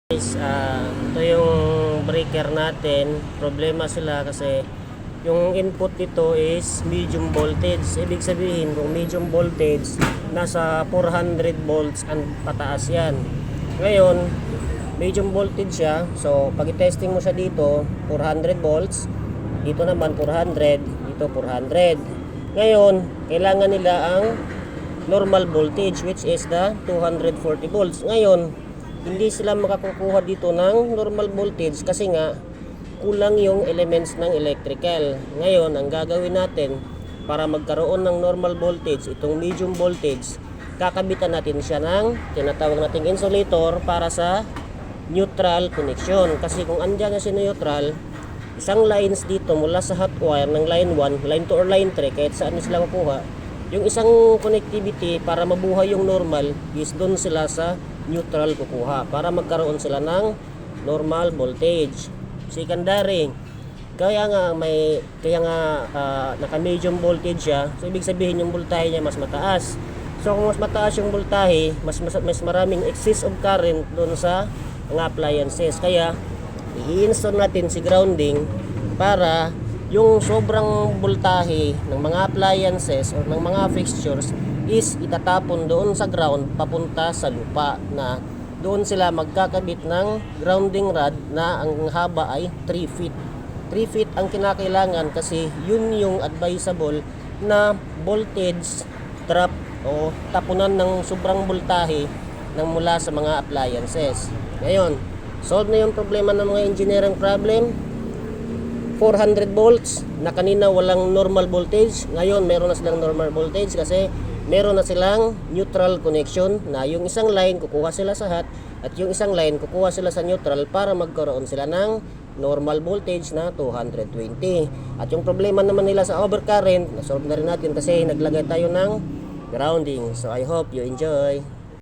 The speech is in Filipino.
Guys, ito yung breaker natin. Problema sila kasi yung input dito is medium voltage. Ibig sabihin kung medium voltage, nasa 400 volts ang pataas yan. Ngayon, medium voltage siya. So, pag i-testing mo siya dito, 400 volts. Dito naman 400, dito 400. Ngayon, kailangan nila ang normal voltage, which is the 240 volts. Ngayon, hindi sila makakukuha dito ng normal voltage kasi nga kulang yung elements ng electrical. Ngayon, ang gagawin natin para magkaroon ng normal voltage, itong medium voltage, kakabitan natin siya ng tinatawag nating insulator para sa neutral connection. Kasi kung andyan na si neutral, isang lines dito mula sa hot wire ng line 1, line 2 or line 3, kahit saan sila makuha, yung isang connectivity para mabuhay yung normal is doon sila sa neutral kukuha para magkaroon sila ng normal voltage. Secondary, kaya nga naka medium voltage siya, so ibig sabihin yung voltahe niya mas mataas. So kung mas mataas yung voltahe, mas maraming excess of current doon sa mga appliances. Kaya i-install natin si grounding para yung sobrang voltahe ng mga appliances o ng mga fixtures is itatapon doon sa ground papunta sa lupa, na doon sila magkakabit ng grounding rod na ang haba ay 3 feet. 3 feet ang kinakailangan kasi yun yung advisable na voltage drop o tapunan ng sobrang voltahe ng mula sa mga appliances. Ngayon, solve na yung problema ng mga engineering problem. 400 volts na kanina walang normal voltage, ngayon meron na silang normal voltage kasi meron na silang neutral connection, na yung isang line kukuha sila sa hot at yung isang line kukuha sila sa neutral para magkaroon sila ng normal voltage na 220. At yung problema naman nila sa overcurrent, na-solve na rin natin kasi naglagay tayo ng grounding. So I hope you enjoy.